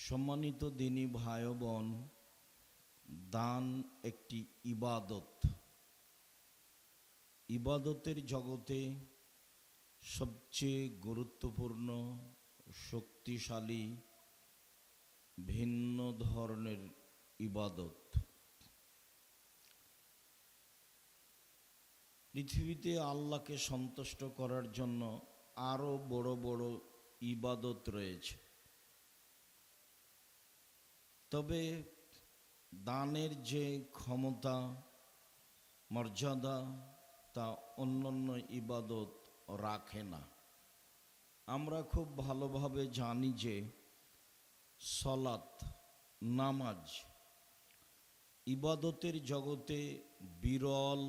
সম্মানিত দিনী ভাই ও বোন, দান একটি ইবাদত। ইবাদতের জগতে সবচেয়ে গুরুত্বপূর্ণ, শক্তিশালী, ভিন্ন ধরনের ইবাদত। পৃথিবীতে আল্লাহকে সন্তুষ্ট করার জন্য আরো বড় বড় ইবাদত রয়েছে, তবে দানের যে ক্ষমতা, মর্যাদা তা অন্যান্য ইবাদত রাখে না। আমরা খুব ভালোভাবে জানি যে সালাত, নামাজ ইবাদতের জগতে বিরল,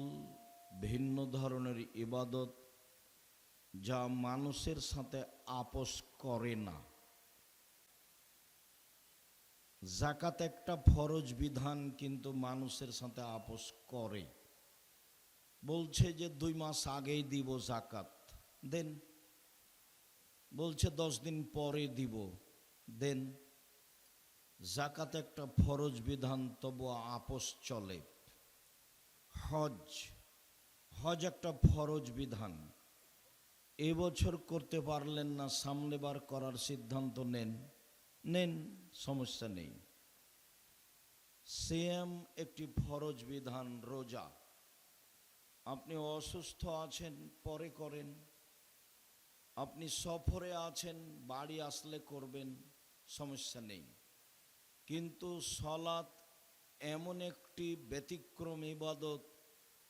ভিন্ন ধরনের ইবাদত, যা মানুষের সাথে আপোষ করে না। যাকাত একটা ফরজ বিধান, কিন্তু মানুষের সাথে আপোষ করে। বলছে যে 2 মাস আগেই দিব যাকাত, দেন। বলছে 10 দিন পরে দিব, দেন। যাকাত একটা ফরজ বিধান, তবু আপোষ চলে। হজ একটা ফরজ বিধান, এবছর করতে পারলেন না, সামনেবার করার সিদ্ধান্ত নেন, সমস্যা নেই। সিয়াম একটি ফরজ বিধান, রোজা আপনি অসুস্থ আছেন পরে করেন, আপনি সফরে আছেন বাড়ি আসলে করবেন, সমস্যা নেই। কিন্তু সালাত এমন একটি ব্যতিক্রম ইবাদত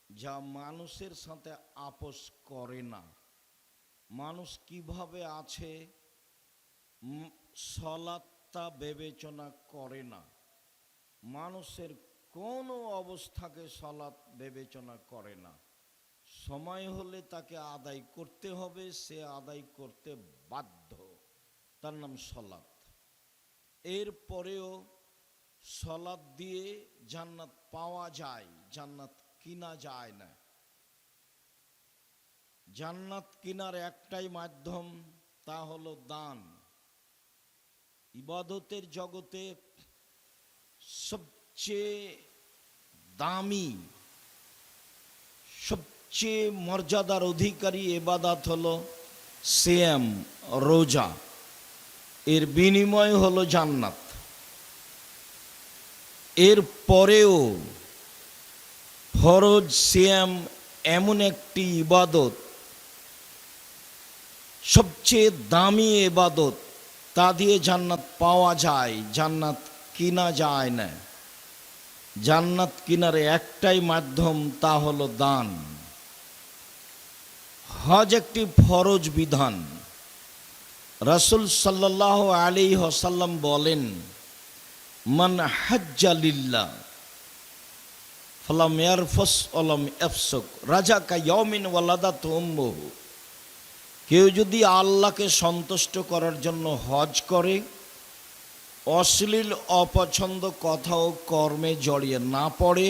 যা মানুষের সাথে আপোষ করে না। মানুষ কিভাবে আছে সালাতটা বিবেচনা করে না। মানুষের কোনো অবস্থাকে সালাত বিবেচনা করে না। সময় হলে তাকে আদায় করতে হবে, সে আদায় করতে বাধ্য, তার নাম সালাত। এরপরেও সালাত দিয়ে জান্নাত পাওয়া যায়, জান্নাত কিনা যায় না। জান্নাত কিনার একটাই মাধ্যম, তা হলো দান। ইবাদতের জগতে সবচেয়ে দামি, সবচেয়ে মর্যাদার অধিকারী ইবাদত হলো সিয়াম, রোজা। এর বিনিময় হলো জান্নাত। এর পরেও ফরজ সিয়াম এমন একটি ইবাদত, সবচেয়ে দামি ইবাদত, তা দিয়ে জান্নাত পাওয়া যায়, জান্নাত কিনা যায় না। জান্নাত কিনার একটাই মাধ্যম, তা হলো দান। হজ একটি ফরজ বিধান। রাসূল সাল্লাল্লাহু আলাইহি ওয়াসাল্লাম বলেন, মান হাজ্জা লিল্লাহ ফালাম ইয়ারফুস ওয়ালাম ইয়াফসুক রাজাকা ইয়াউমিন ওয়ালাদাতু উম্মুহু। কেউ যদি আল্লাহকে সন্তুষ্ট করার জন্য হজ করে, অশ্লীল অপছন্দ কথা ও কর্মে জড়িয়ে না পড়ে,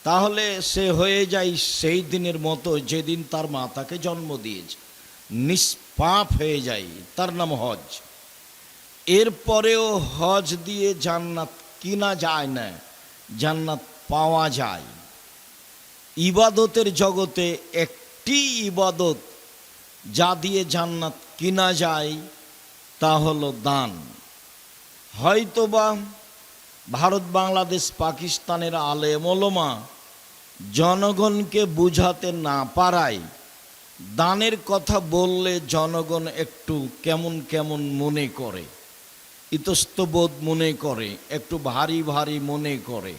তাহলে সে হয়ে যায় সেই দিনের মতো যেদিন তার মা তাকে জন্ম দিয়েছে, নিষ্পাপ হয়ে যায়, তার নাম হজ। এরপরেও হজ দিয়ে জান্নাত কিনা যায় না, জান্নাত পাওয়া যায়। ইবাদতের জগতে একটি ইবাদত যা দিয়ে জান্নাত কিনা যায়, তা হলো দান। হয়তোবা ভারত, বাংলাদেশ, পাকিস্তানের আলেম ওলামা জনগণকে বুঝাতে না পারায় দানের কথা বললে জনগণ একটু কেমন কেমন মনে করে, ইতস্তবোধ মনে করে, একটু ভারী ভারী মনে করে।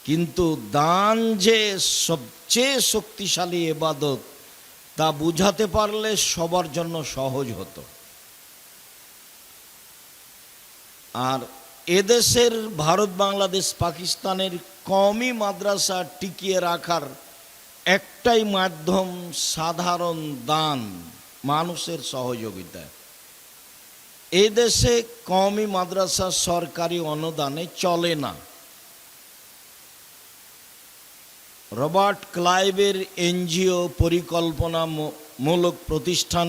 কিন্তু দান যে সবচেয়ে শক্তিশালী ইবাদত, তা বুঝাতে পারলে সবার জন্য সহজ হতো। আর এদেশের ভারত, বাংলাদেশ, পাকিস্তানের কওমি মাদ্রাসা টিকিয়ে রাখার একটাই মাধ্যম, সাধারণ দান, মানুষের সহযোগিতা। এদেশে কওমি মাদ্রাসা সরকারি অনুদানে চলে না। রবার্ট ক্লাইভের এনজিও পরিকল্পনামূলক প্রতিষ্ঠান,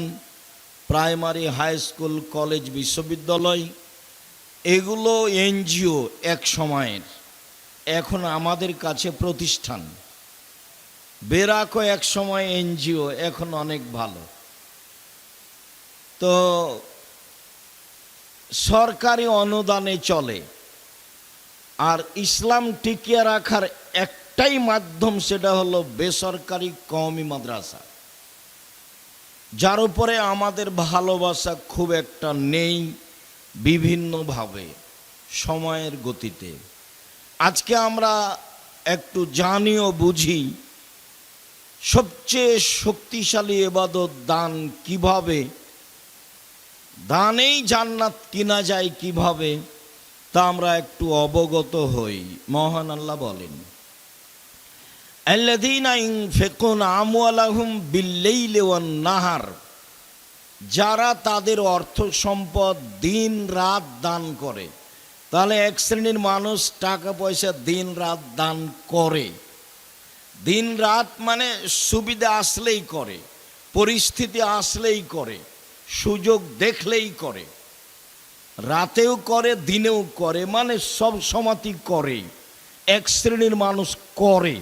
প্রাইমারি, হাই স্কুল, কলেজ, বিশ্ববিদ্যালয় এগুলো এনজিও এক সময়ের, এখন আমাদের কাছে প্রতিষ্ঠান। বেরাকও এক সময় এনজিও, এখন অনেক ভালো। তো সরকারি অনুদানে চলে, আর ইসলাম টিকিয়ে রাখার একটাই মাধ্যম, সেটা হলো বেসরকারি কওমি মাদ্রাসা, যার উপরে আমাদের ভালোবাসা খুব একটা নেই বিভিন্নভাবে সময়ের গতিতে। আজকে আমরা একটু জানি ও বুঝি সবচেয়ে শক্তিশালী ইবাদত দান কিভাবে, দানেই জান্নাত কিনা যায় কিভাবে, তা আমরা একটু অবগত হই। মহান আল্লাহ বলেন, আল্লাযীনা ইনফিকুনা আমওয়ালাহুম বিল-লাইলি ওয়ান-নাহার, যারা তাদের অর্থ সম্পদ দিন রাত দান করে। তাহলে এক শ্রেণীর মানুষ টাকা পয়সা দিন রাত দান করে। দিন রাত মানে সুবিধা আসলেই করে, পরিস্থিতি আসলেই করে, সুযোগ দেখলেই করে, রাতেও করে দিনেও করে, মানে সব সময়ই করে। এক শ্রেণীর মানুষ করে।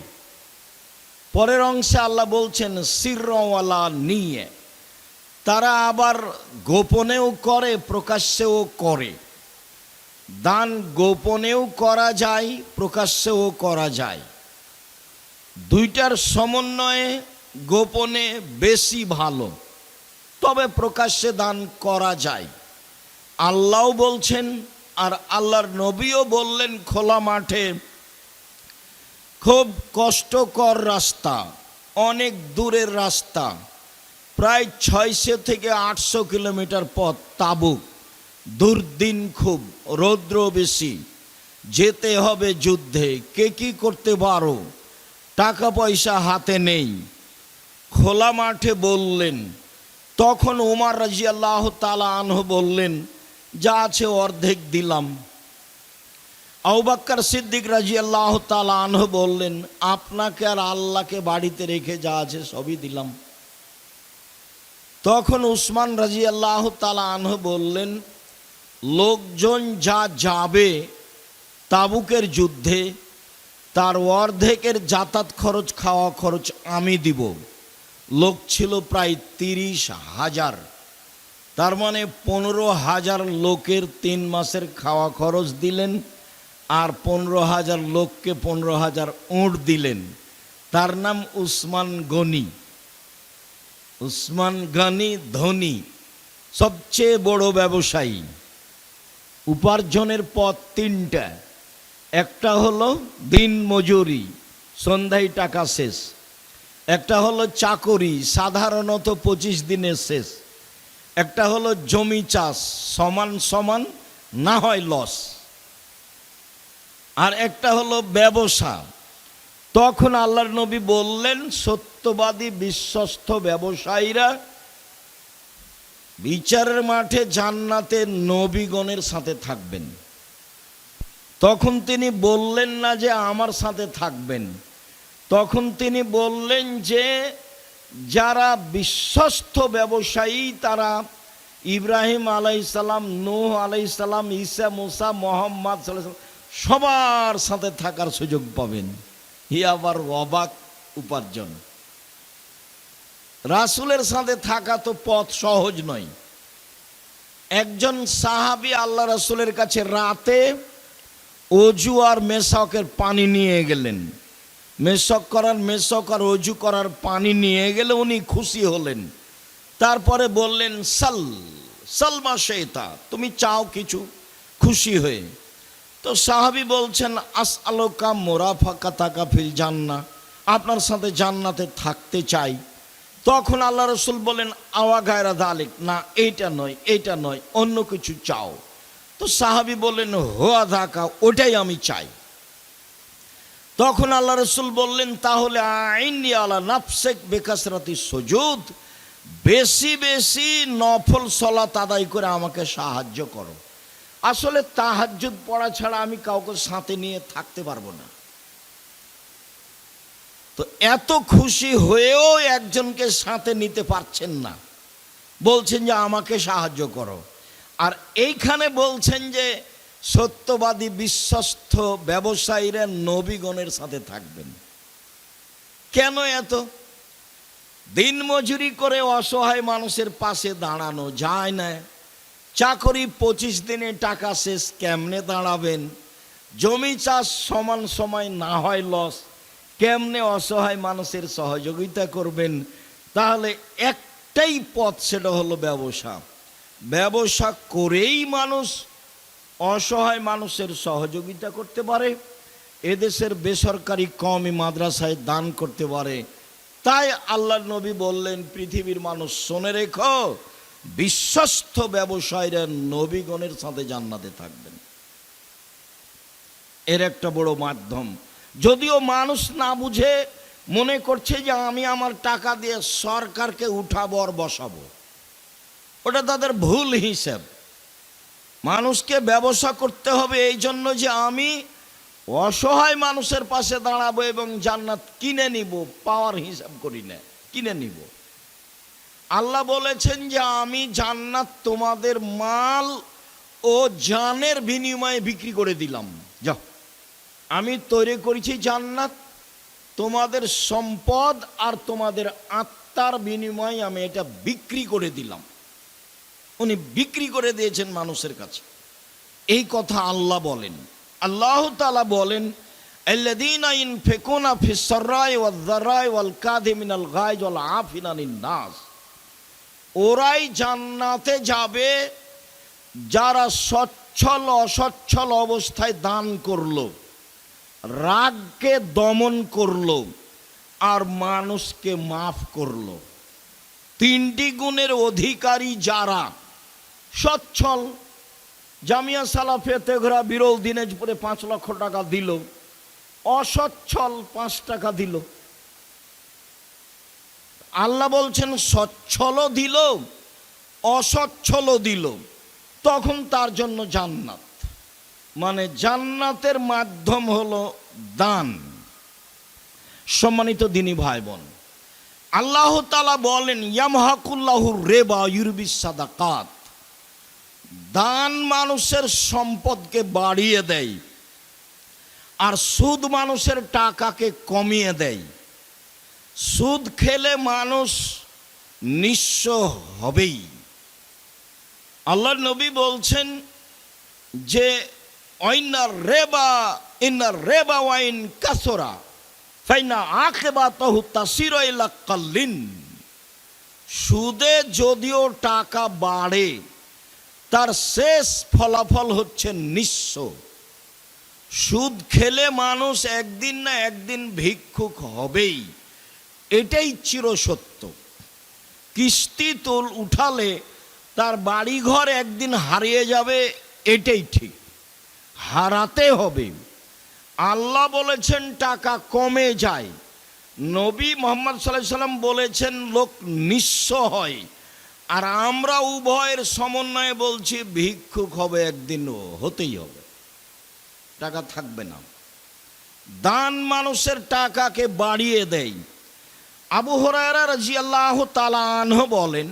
পরের অংশে আল্লাহ বলছেন সিরওয়ালা নিয়ে, তারা আবার গোপনেও করে প্রকাশ্যেও করে। দান গোপনেও করা যায়, প্রকাশ্যেও করা যায়। দুইটার সমন্বয়ে গোপনে বেশি ভালো, তবে প্রকাশ্যে দান করা যায়। আল্লাহও বলছেন আর আল্লাহর নবীও বললেন, খোলা মাঠে খুব কষ্টকর রাস্তা, অনেক দূরের রাস্তা, প্রায় 600 থেকে 800 কিলোমিটার পথ, তাবুক, দুর্দিন, খুব রৌদ্র বেশি, যেতে হবে যুদ্ধে। কে কি করতে পারো, টাকা পয়সা হাতে নেই, খোলা মাঠে বললেন। তখন ওমর রাদিয়াল্লাহু তাআলা আনহু বললেন, যা আছে অর্ধেক দিলাম। আবু বকর সিদ্দিক রাদিয়াল্লাহু তাআলা আনহু বললেন, আপনাকে আর আল্লাহকে বাড়িতে রেখে যা আছে সবই দিলাম। তখন উসমান রাদিয়াল্লাহু তাআলা আনহু বললেন, লোকজন যা যাবে তাবুকের যুদ্ধে, তার অর্ধেকের যাতায়াত খরচ, খাওয়া খরচ আমি দিব। লোক ছিল প্রায় 30,000, তার মানে 15,000 লোকের 3 মাসের খাওয়া খরচ দিলেন, আর 15,000 লোককে 15,000 উট দিলেন। তার নাম উসমান গনি। উসমান গনি ধনী, সবচেয়ে বড় ব্যবসায়ী। উপার্জনের পথ 3টা। একটা হলো দিন মজুরি, সন্ধ্যায় টাকা শেষ। একটা হলো চাকরি, সাধারণত 25 দিনে শেষ। একটা হলো জমি চাষ, সমান সমান, না হয় লস। আর একটা হলো ব্যবসা। তখন আল্লাহর নবী বললেন, সত্যবাদী বিশ্বস্ত ব্যবসায়ীরা বিচারের মাঠে জান্নাতে নবীগণের সাথে থাকবেন। তখন তিনি বললেন না যে আমার সাথে থাকবেন, তখন তিনি বললেন যে যারা বিশ্বস্ত ব্যবসায়ী, তারা ইব্রাহিম আলাইহিস সালাম, নূহ আলাইহিস সালাম, ঈসা, মুসা, মুহাম্মদ সাল্লাল্লাহু আলাইহি ওয়াসাল্লাম সবার সাথে থাকার সুযোগ পাবেন। হি আবার অবাক উপার্জন। রাসূলের সাথে থাকা তো পথ সহজ নয়। একজন সাহাবী আল্লাহ রাসূলের কাছে রাতে অজু আর মেশকের পানি নিয়ে গেলেন। মেশক আর অজু করার পানি নিয়ে গেলে উনি খুশি হলেন। তারপরে বললেন, সালমা শেতা, তুমি চাও কিছু, খুশি হয়ে। তো সাহাবী বলছেন, আসআলুকা মুরাফাকাতাকা ফিল জান্নাহ, আপনার সাথে জান্নাতে থাকতে চাই। তখন আল্লাহ রাসূল বলেন, আওয়া গায়রা যালিক, না এইটা নয়, এইটা নয়, অন্য কিছু চাও। তো সাহাবী বললেন, হুয়া যাকা, ওটাই আমি চাই। তখন আল্লাহ রাসূল বললেন, তাহলে আইনি আলা নাফসিক বিকাসরাতি সুজুদ, বেশি বেশি নফল সালাত আদায় করে আমাকে সাহায্য করো। আসলে তাহাজ্জুদ পড়া ছাড়া আমি কাউকে সাথে নিয়ে থাকতে পারবো না। তো এত খুশি হয়েও একজনকে সাথে নিতে পারছেন না, বলছেন যে আমাকে সাহায্য করো। আর এইখানে বলছেন যে সত্যবাদী বিশ্বস্ত ব্যবসায়ীরা নবীগণের সাথে থাকবেন। কেন এত? দিন মজুরি করে অসহায় মানুষের পাশে দাঁড়ানো যায় না। চাকরি 25 দিনে টাকা শেষ, কেমনে দাঁড়াবেন? জমি চাষ সমান সময় না হয় লস, কেমনে অসহায় মানুষের সহযোগিতা করবেন? তাহলে একটাই পথ, সেটা হলো ব্যবসা। ব্যবসা করেই মানুষ অসহায় মানুষের সহযোগিতা করতে পারে, এদেশের বেসরকারি কওমি মাদ্রাসায় দান করতে পারে। তাই আল্লাহর নবী বললেন, পৃথিবীর মানুষ শুনে রেখো, বিশ্বস্ত ব্যবসায়ীরা নবীগণের সাথে জান্নাতে থাকবেন। এর একটা বড় মাধ্যম। যদিও মানুষ না বুঝে মনে করছে যে আমি আমার টাকা দিয়ে সরকারকে উঠাবো আর বসাবো, ওটা তাদের ভুল হিসাব। মানুষকে ব্যবসা করতে হবে এই জন্য যে আমি অসহায় মানুষের পাশে দাঁড়াবো এবং জান্নাত কিনে নিব, পাওয়ার হিসাব করি না, কিনে নিব। আল্লাহ বলেছেন যে আমি জান্নাত তোমাদের মাল ও জানের বিনিময়ে বিক্রি করে দিলাম। যাও, আমি তৈরি করেছি জান্নাত, তোমাদের সম্পদ আর তোমাদের আত্মার বিনিময়ে আমি এটা বিক্রি করে দিলাম। উনি বিক্রি করে দিয়েছেন মানুষের কাছে, এই কথা আল্লাহ বলেন। আল্লাহ তাআলা বলেন, আল্লাযীনা ইনফিকুনা ফিস সাররাই ওয়াজ যাররাই ওয়াল কাযিমিনাল গায়জ ওয়াল আফিনা আনিন নাস। ওরাই জান্নাতে যাবে যারা সচ্ছল অসচ্ছল অবস্থায় দান করলো, রাগকে দমন করলো আর মানুষকে মাফ করলো। তিনটি গুণের অধিকারী যারা সচ্ছল, জামিয়া সালাফিয়া তেঘরা বিরল দিনাজপুরে 5 লক্ষ টাকা দিল, অসচ্ছল 5 টাকা দিল। আল্লাহ বলছেন সচ্ছলও দিল অসচ্ছলও দিল, তখন তার জন্য জান্নাত। মানে জান্নাতের মাধ্যম হলো দান। সম্মানিত দিনী ভাই বোন, আল্লাহ তাআলা বলেন, ইয়ামহাকুল্লাহু রিবা ইউরবিস সাদাকাত। দান মানুষের সম্পদকে বাড়িয়ে দেয় আর সুদ মানুষের টাকাকে কমিয়ে দেয়। সুদ খেলে মানুষ নিঃস্ব হবেই। আল্লাহর নবী বলছেন যে ইন্নার রিবা ওয়াইন কাসরা ফাইনা আখিবাতাহু তাসিরু ইলা কাল্লিন। সুদে যদিও টাকা বাড়ে, তার শেষ ফলাফল হচ্ছে নিঃস্ব। সুদ খেলে মানুষ একদিন না একদিন ভিক্ষুক হবেই, এটাই চিরসত্য। কিস্তি তোল উঠালে তার বাড়িঘর একদিন হারিয়ে যাবে, এটাই ঠিক, হারাতে হবে। আল্লাহ বলেছেন টাকা কমে যায়, নবী মুহাম্মদ সাল্লাল্লাহু আলাইহি সাল্লাম বলেছেন লোক নিঃস্ব হয়, আর আমরা উভয়ের সমন্বয়ে বলছি ভিক্ষুক হবে, একদিনও হতেই হবে, টাকা থাকবে না। দান মানুষের টাকাকে বাড়িয়ে দেয়। আবু হুরায়রা রাদিয়াল্লাহু তাআলা আনহু বলেন,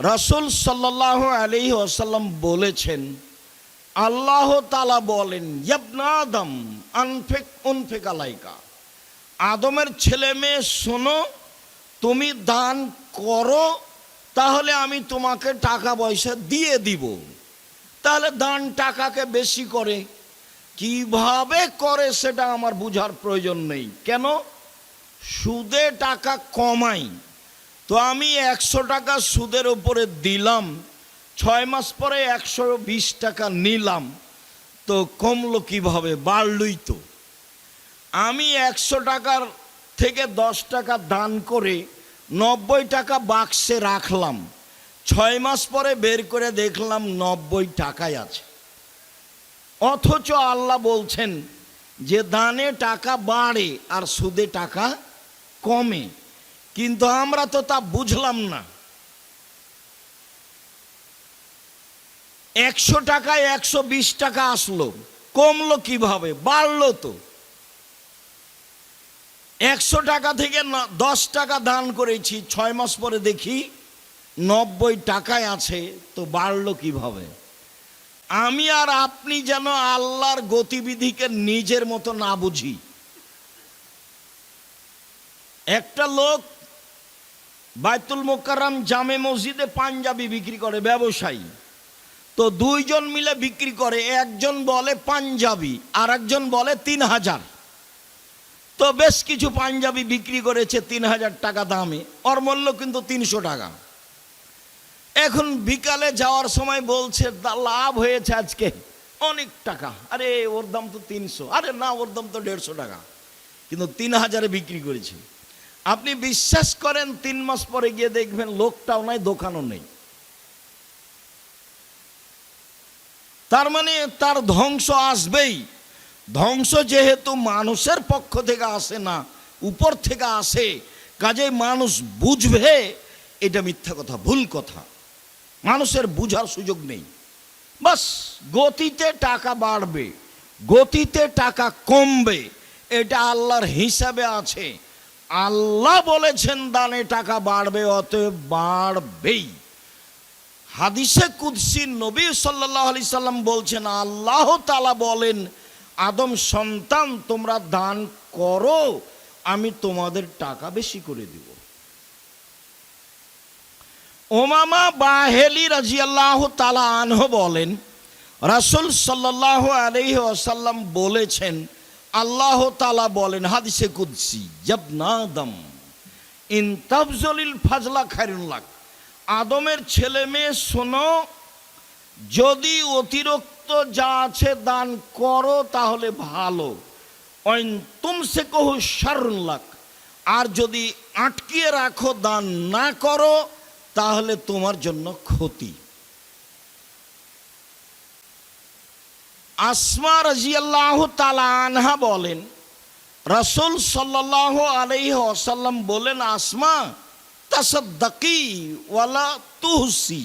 রাসূল সাল্লাল্লাহু আলাইহি ওয়াসাল্লাম বলেছেন, আল্লাহ তাআলা বলেন, ইবনা আদম আনফিক আলাইকা। আদমের ছেলে মেয়ে শোনো, তুমি দান করো, তাহলে আমি তোমাকে টাকা পয়সা দিয়ে দিব। তাহলে দান টাকাকে বেশি করে, কিভাবে করে সেটা আমার বুঝার প্রয়োজন নেই। কেন? সুদে টাকা কমাই, তো আমি 100 টাকা সুদের উপরে দিলাম, 6 মাস পরে 120 টাকা নিলাম, তো কমলো কিভাবে? বাড়লই তো। আমি 100 টাকার থেকে 10 টাকা দান করে 90 টাকা বাক্সে রাখলাম, 6 মাস পরে বের করে দেখলাম 90 টাকাই আছে। অথচ আল্লাহ বলছেন যে দানে টাকা বাড়ে আর সুদে টাকা কমে, কিন্তু আমরা তো তা বুঝলাম না। 100 টাকায় 120 টাকা আসলো, কমলো কিভাবে? বাড়লো তো। 100 টাকা থেকে 10 টাকা দান করেছি, 6 মাস পরে দেখি 90 টাকায় আছে, তো বাড়লো কিভাবে? আমি আর আপনি যেন আল্লাহর গতিবিধিকে নিজের মতো না বুঝি। একটা লোক বাইতুল মোকাররম জামে মসজিদে পাঞ্জাবি বিক্রি করে, ব্যবসায়ী। তো দুইজন মিলে বিক্রি করে, একজন বলে পাঞ্জাবি আর একজন বলে 3000। তো বেশ কিছু পাঞ্জাবি বিক্রি করেছে 3000 টাকা দামে, ওর মূল্য কিন্তু 300 টাকা। এখন বিকালে যাওয়ার সময় বলছে লাভ হয়েছে আজকে অনেক টাকা। আরে ওর দাম তো 300, আরে না ওর দাম তো 150 টাকা, কিন্তু 3000-এ বিক্রি করেছে। আপনি বিশ্বাস করেন 3 মাস পরে গিয়ে দেখবেন লোকটাও নাই, দোকানও নেই। তার মানে তার ধ্বংস আসবেই। ধ্বংস যেহেতু মানুষের পক্ষ থেকে আসে না, উপর থেকে আসে, কাজেই মানুষ বুঝবে এটা মিথ্যা কথা, ভুল কথা। মানুষের বুঝার সুযোগ নেই। বাস গতিতে টাকা বাড়বে, গতিতে টাকা কমবে, এটা আল্লাহর হিসাবে আছে। আল্লাহ বলেছেন দানে টাকা বাড়বে, অতএব বাড়বেই। হাদিসে কুদসি নবী সাল্লাল্লাহু আলাইহি সাল্লাম বলছেন, আল্লাহ তাআলা বলেন, আদম সন্তান তোমরা দান করো, আমি তোমাদের টাকা বেশি করে দিব। ওমামা বাহেলি রাদিয়াল্লাহু তাআলা আনহু বলেন, রাসূল সাল্লাল্লাহু আলাইহি ওয়াসাল্লাম বলেছেন, আল্লাহ তাআলা বলেন হাদিসে কুদসি, ইবনে আদম ইন তাবজলিল ফাজলা খায়রুন লাক। আদমের ছেলে মেয়ে শোনো, যদি অতিরিক্ত যা আছে দান করো তাহলে ভালো, ওয়াইন তুমসিকুহু শাররুন লাক। আর যদি আটকিয়ে রাখো, দান না করো, তাহলে তোমার জন্য ক্ষতি। আসমা রাদিয়াল্লাহু তাআলা আনহা বলেন, রাসূল সাল্লাল্লাহু আলাইহি ওয়াসাল্লাম বলেন, আসমা তাসাদ্দাকি ওয়ালা তুহসি,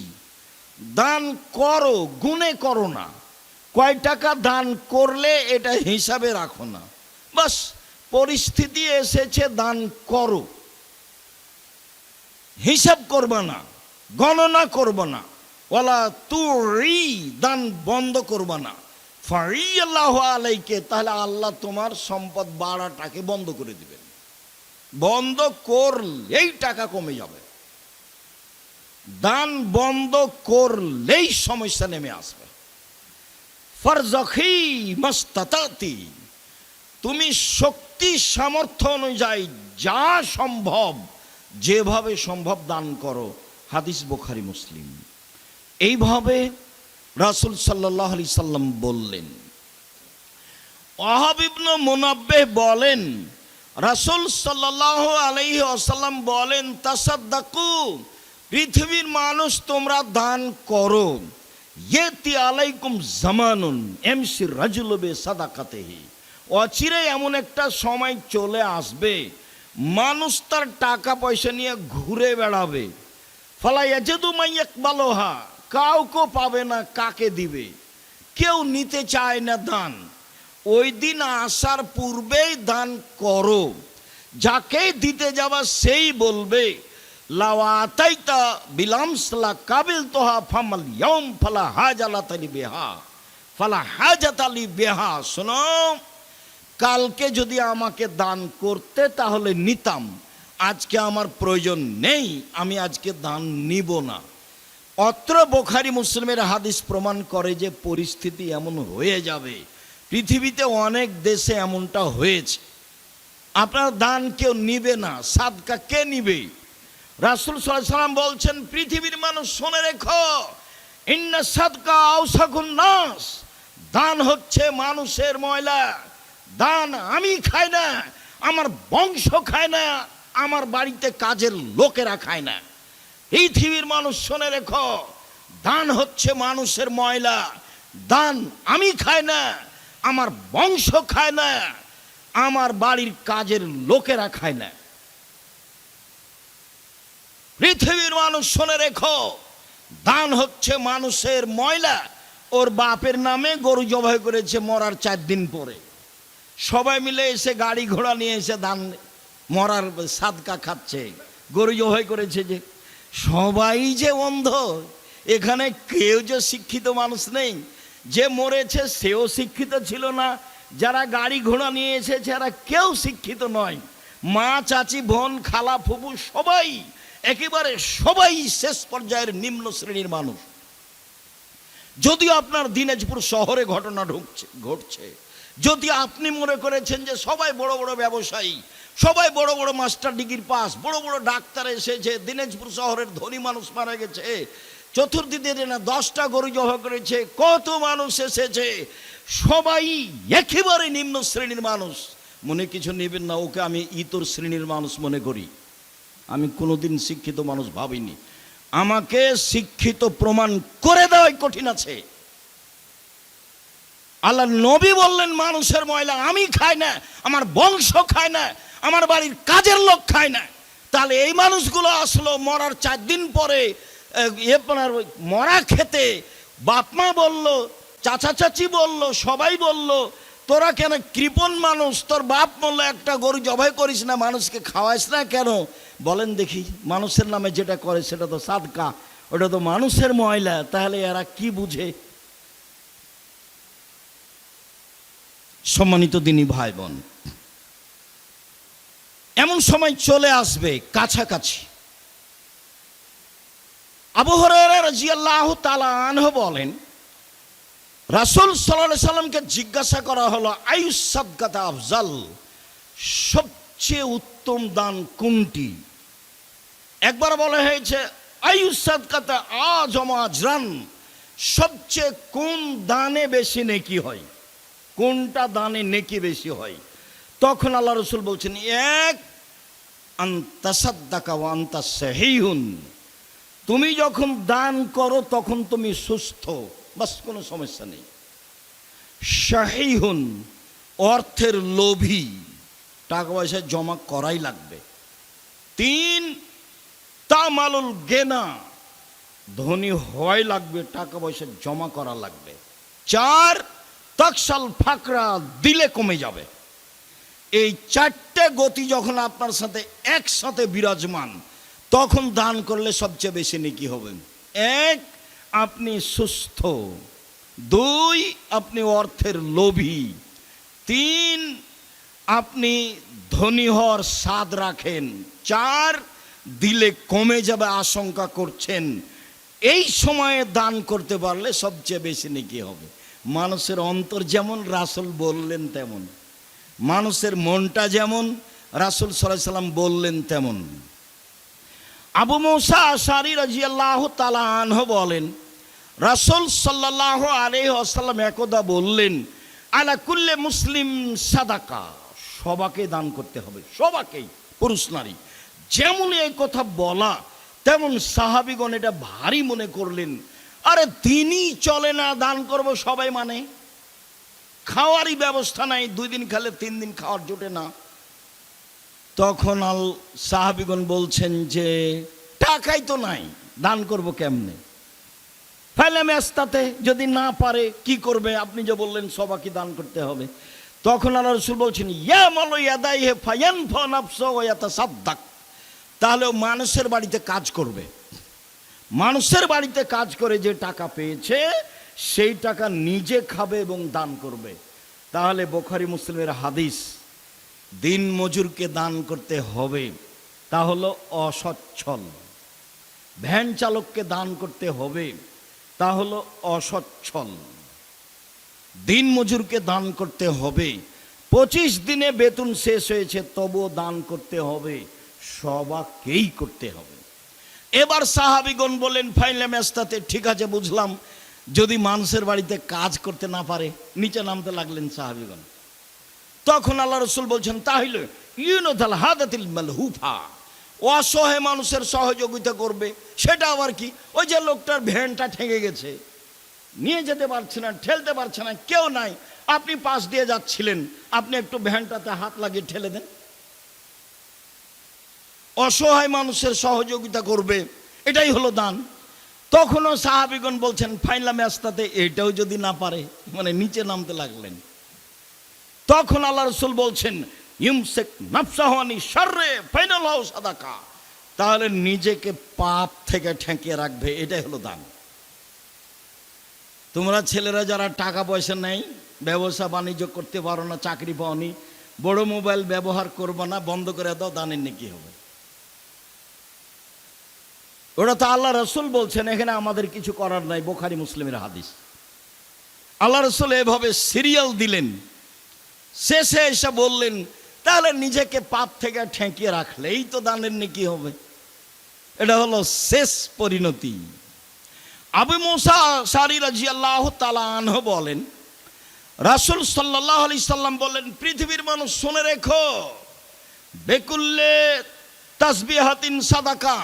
দান করো, গুনে করো না। কয় টাকা দান করলে এটা হিসাবে রাখো না, বাস পরিস্থিতি এসেছে দান করো, হিসাব করবে না, গণনা করবে না। ওয়ালা তুরি, দান বন্ধ করবে না। ফারিয়াল্লাহু আলাইকে, তাহলে আল্লাহ তোমার সম্পদ বাড়াটাকে বন্ধ করে দিবেন। বন্ধ করলেই টাকা কমে যাবে, দান বন্ধ করলেই সমস্যা নেমে আসবে। ফারজাখি মাস্তাতাতি, তুমি শক্তি সামর্থ্য অনুযায়ী যা সম্ভব, যেভাবে সম্ভব দান করো। হাদিস বুখারী মুসলিম। এইভাবে রাসূল সাল্লাল্লাহু আলাইহি সাল্লাম বললেন। ওয়াহাব ইবনে মুনাব্বিহ বলেন, রাসূল সাল্লাল্লাহু আলাইহি ওয়াসাল্লাম বলেন, তাসাদ্দাকু, পৃথিবীর মানুষ তোমরা দান করো। ইয়েতি আলাইকুম জামানুন এমসি রাজুলু বিসাদাকাতিহি, অচিরে এমন একটা সময় চলে আসবে মানুষ তার টাকা পয়সা নিয়ে ঘুরে বেড়াবে। ফালা ইয়াজিদু মান ইয়াকবালুহা, কাউকে পাবে না কাকে দিবে, কেউ নিতে চায় না দান। ওই দিন আসার পূর্বেই দান করো। যাকে দিতে যাবা সেই বলবে, লাওয়াতাইতা বিলামসলা কাবিল তোহা ফামাল ইয়াউম ফালা হাজালাতালি বিহা, ফালা হাজাতালি বিহা। শোনো, কালকে যদি আমাকে দান করতে তাহলে নিতাম, আজকে আমার প্রয়োজন নেই, আমি আজকে দান নিব না। অত্র বুখারী মুসলিমের হাদিস প্রমাণ করে যে পরিস্থিতি এমন হয়ে যাবে। পৃথিবীতে অনেক দেশে এমনটা হয়েছে। আপনার দান কেউ নিবে না, সাদকা কে নিবে? রাসূল সাল্লাল্লাহু আলাইহি সাল্লাম বলছেন, পৃথিবীর মানুষ শুনে রেখো, ইন্না সাদকা আওসাকুন নাস, দান হচ্ছে মানুষের ময়লা। দান আমি খাই না, আমার বংশ খায় না, আমার বাড়িতে কাজের লোকেরা খায় না। পৃথিবীর মানুষ শুনে রেখো, দান হচ্ছে মানুষের ময়লা। দান আমি খাই না, আমার বংশ খায় না, আমার বাড়ির কাজের লোকেরা খায় না। পৃথিবীর মানুষ শুনে রেখো, দান হচ্ছে মানুষের ময়লা। ওর বাপের নামে গরু জবাই করেছে মরার 4 দিন পরে, সবাই মিলে এসে গাড়ি ঘোড়া নিয়ে এসে দান মরার সাদকা খাচ্ছে, গরু জবাই করেছে। যে সবাই যে অন্ধ, এখানে কেউ যে শিক্ষিত মানুষ নেই, যে মরেছে সেও শিক্ষিত ছিল না, যারা গাড়ি ঘোড়া নিয়ে এসেছে এরা কেউ শিক্ষিত নয়। মা, চাচি, বোন, খালা, ফুফু সবাই একেবারে সবাই শেষ পর্যায়ের নিম্ন শ্রেণীর মানুষ। যদিও আপনার দিনাজপুর শহরে ঘটনা ঘটছে, যদি আপনি মনে করেছেন যে সবাই বড় বড় ব্যবসায়ী, সবাই বড় বড় মাস্টার ডিগ্রি পাস, বড় বড় ডাক্তার এসেছে, দিনাজপুর শহরের ধনী মানুষ মারা গেছে, চতুর্দিকে না 10টা গরু জবাই করেছে, কত মানুষ এসেছে, সবাই একেবারে নিম্ন শ্রেণীর মানুষ, মনে কিছু নেবেন না, ওকে আমি ইতর শ্রেণীর মানুষ মনে করি। আমি কোনোদিন শিক্ষিত মানুষ ভাবিনি। আমাকে শিক্ষিত প্রমাণ করে দেওয়াই কঠিন আছে। আল্লাহ নবী বললেন মানুষের ময়লা আমি খাই না, আমার বংশ খায় না, আমার বাড়ির কাজের লোক খায় না। তাহলে এই মানুষগুলো আসলো মরার 4 দিন পরে আপনার মরা খেতে বাপ মা বলল, চাচা চাচি বলল, সবাই বলল তোরা কেন কৃপণ মানুষ, তোর বাপ বললো একটা গরু জবাই করিস না, মানুষকে খাওয়াইস না কেন? বলেন দেখি, মানুষের নামে যেটা করে সেটা তো সাদকা, ওটা তো মানুষের ময়লা। তাহলে এরা কি বুঝে? সম্মানিত দিনী ভাই বোন, এমন সময় চলে আসবে কাছাকাছি। আবু হুরায়রা রাদিয়াল্লাহু তাআলা আনহু বলেন, রাসূল সাল্লাল্লাহু আলাইহি সাল্লামকে জিজ্ঞাসা করা হলো আইয়ুস সাদকাতা আফজাল, সবচেয়ে উত্তম দান কোনটি? একবার বলা হয়েছে আইয়ুস সাদকাতা আযম আজরান, সবচেয়ে কোন দানে বেশি নেকি হয়, কোনটা দানে নেকি বেশি হয়? তখন আল্লাহ রাসূল বলছেন, এক আনতা সাদ্দাকা ওয়া আনতা সাহিহুন, তুমি যখন দান করো তখন তুমি সুস্থ, বাস কোনো সমস্যা নেই। সাহিহুন, অর্থের লোভী, টাকা পয়সা জমা করাই লাগবে। 3 তামালুল গেনা, ধনী হয় লাগবে, টাকা পয়সা জমা করা লাগবে। 4 তাকসাল ফাকরা, দিলে কমে যাবে। এই 4টে গতি যখন আপনার সাথে একসাথে বিরাজমান, তখন দান করলে সবচেয়ে বেশি নেকি হবে। 1 আপনি সুস্থ, 2 আপনি অর্থের লোভী, 3 আপনি ধনী হওয়ার স্বাদ রাখেন, 4 দিলে কমে যাবে আশঙ্কা করছেন। এই সময়ে দান করতে পারলে সবচেয়ে বেশি নেকি হবে। মানুষের অন্তর যেমন রাসূল বললেন তেমন, মানুষের মনটা যেমন রাসূল সাল্লাল্লাহু আলাইহি সাল্লাম বললেন তেমন। আবু মুসা আশআরী রাদিয়াল্লাহু তাআলা আনহু বলেন, রাসূল সাল্লাল্লাহু আলাইহি ওয়াসাল্লাম একদা বললেন, আলা কুল্লি মুসলিম সাদাকা, সবাকে দান করতে হবে, সবাকেই, পুরুষ নারী। যেমন এই কথা বলা তেমন সাহাবীগণ এটা ভারী মনে করলেন। আরে দিনই চলে না, দান করব সবাই মানে, খাওয়ারই ব্যবস্থা নাই, 2 দিন খেলে 3 দিন খাওয়ার জোটে না। তখন সাহাবীগণ বলছেন যে টাকাই তো নাই, দান করব কেমনে? ফাইলে মেস্তাতে, যদি না পারে কি করবে? আপনি যে বললেন সবাইকে দান করতে হবে। তখন আল্লাহ রাসূল বলছেন, ইয়া মালু ইয়াদাইহি ফায়ানফা নাফসা ওয়া ইয়াতাসাদ্দাক, তাহলে মানুষের বাড়িতে কাজ করবে, মানুষের বাড়িতে কাজ করে যে টাকা পেয়েছে সেই টাকা নিজে খাবে এবং দান করবে। তাহলে বুখারী মুসলিমের হাদিস, দিন মজুরকে দান করতে হবে, তা হলো অসচ্ছল। ভ্যান চালককে দান করতে হবে, তা হলো অসচ্ছল। দিন মজুরকে দান করতে হবে, 25 দিনে বেতন শেষ হয়েছে তবুও দান করতে হবে, সবাইকেই করতে হবে। এবার সাহাবীগণ বলেন, ফাইলে মেস্তাতে, ঠিক আছে বুঝলাম, যদি মানুষের বাড়িতে কাজ করতে না পারে? নিচে নামতে লাগলেন সাহাবীগণ। তখন আল্লাহ রাসূল বলছেন, তাহলে ইউনাদাল হাদাতিল মালহুফা, অসহায় মানুষের সহযোগিতা করবে। সেটা আবার কি? ওই যে লোকটার ভ্যানটা ঠেকে গেছে, নিয়ে যেতে পারছে না, ঠেলতে পারছে না, কেউ নাই, আপনি পাশ দিয়ে যাচ্ছিলেন, আপনি একটু ভ্যানটাতে হাত লাগিয়ে ঠেলে দেন। অসহায় মানুষের সহযোগিতা করবে, এটাই হলো দান। তখনও সাহাবীগণ বলছেন, ফাইলা মেস্তাতে, এটাও যদি না পারে, মানে নিচে নামতে লাগলেন। তখন আল্লাহ রাসূল বলছেন, ইউমসিক নাফসাহু আনি শাররে ফাইনালহু সাদাকা, তাহলে নিজেকে পাপ থেকে ঠেকিয়ে রাখবে, এটাই হলো দান। তোমরা ছেলেরা যারা টাকা পয়সা নেই, ব্যবসা বাণিজ্য করতে পারো না, চাকরি পাওনি, বড় মোবাইল ব্যবহার করবো না, বন্ধ করে দাও, দানের নেকি হবে। ওটা তো আল্লাহ রসুল বলছেন, এখানে আমাদের কিছু করার নাই। বুখারী মুসলিমের হাদিস। আল্লাহ রসুল এভাবে সিরিয়াল দিলেন, শেষে এসে বললেন, তাহলে নিজেকে পাপ থেকে ঠেকিয়ে রাখলেই তো দানের নেকি হবে। এটা হলো শেষ পরিণতি। আবু মুসা আশআরী রাদিয়াল্লাহু তাআলা আনহু বলেন, রাসূল সাল্লাল্লাহু আলাইহি সাল্লাম বললেন, পৃথিবীর মানুষ শুনে রেখো, বেকুল্লে তাসবিহাতিন সাদাকা,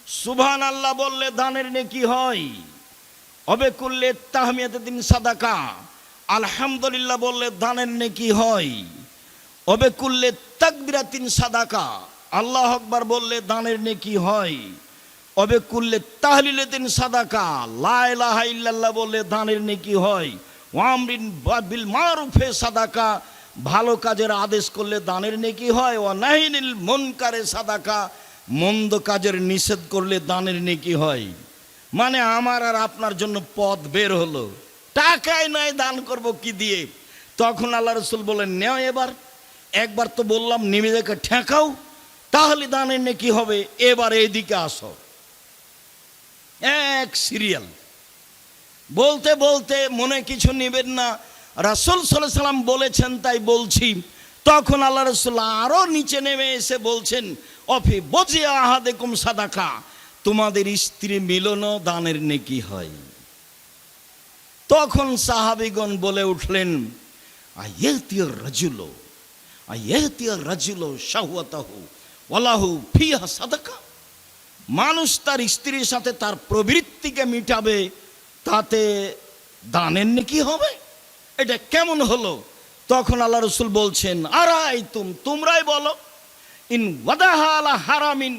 সুবহানাল্লাহ বললে দানের নেকি হয়। অবেকুল্লে তাহমিয়াতিন সাদাকা, আলহামদুলিল্লাহ বললে দানের নেকি হয়। অবেকুল্লে তাকবিরাতিন সাদাকা, আল্লাহু আকবার বললে দানের নেকি হয়। অবেকুল্লে তাহলিলাতিন সাদাকা, লা ইলাহা ইল্লাল্লাহ বললে দানের নেকি হয়। ওয়ামরিন বিল মারুফে সাদাকা, ভালো কাজের আদেশ করলে দানের নেকি হয়। ওয়া নাহিনিল মুনকারে সাদাকা, মন্দ কাজের নিষেধ করলে দানের নেকি হয়। মানে আমার আর আপনার জন্য পথ বের হলো, টাকায় নয়, দান করব কি দিয়ে? তখন আল্লাহ রসুল বলেন, নেও এবার, একবার তো বললাম নিজেকে ঠেকাও, তাহলে দানের নেকি হবে। এবার এইদিকে আসো। এক সিরিয়াল বলতে বলতে মনে কিছু নেবেন না, রাসূল সাল্লাল্লাহু আলাইহি সাল্লাম বলেছেন তাই বলছি। তখন আল্লাহ রাসূল আরো নিচে নেমে এসে বলছেন, অফি বজি আহাদিকুম সাদাকা, তোমাদের স্ত্রী মিলনও দানের নেকি হয়। তখন সাহাবীগণ বলে উঠলেন, আয়াতিয়ার রাজুলো, আয়াতিয়ার রাজুলো শাহওয়াতাহু ওয়ালাহু ফিহা সাদাকা, মানুষ তার স্ত্রীর সাথে তার প্রবৃত্তিকে মিটাবে, তাতে দানের নেকি হবে? এটা কেমন হলো? তখন আল্লাহ রসুল বলছেন, আরাইতুম, তোমরাই বলো, ইন ওয়াদাহা আলা হারামিন,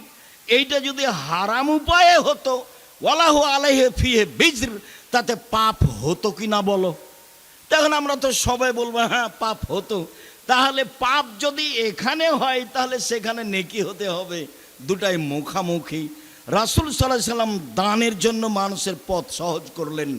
এইটা যদি হারাম উপায়ে হতো, ওয়ালাহু আলাইহি ফিহি বিজর, তাতে পাপ হতো কি না বলো? তখন আমরা তো সবাই বলবো হ্যাঁ পাপ হতো। তাহলে পাপ যদি এখানে হয়, তাহলে সেখানে নেকি হতে হবে। দুটাই মুখামুখি। রাসূল সাল্লাল্লাহু আলাইহি সাল্লাম দানের জন্য মানুষের পথ সহজ করলেন।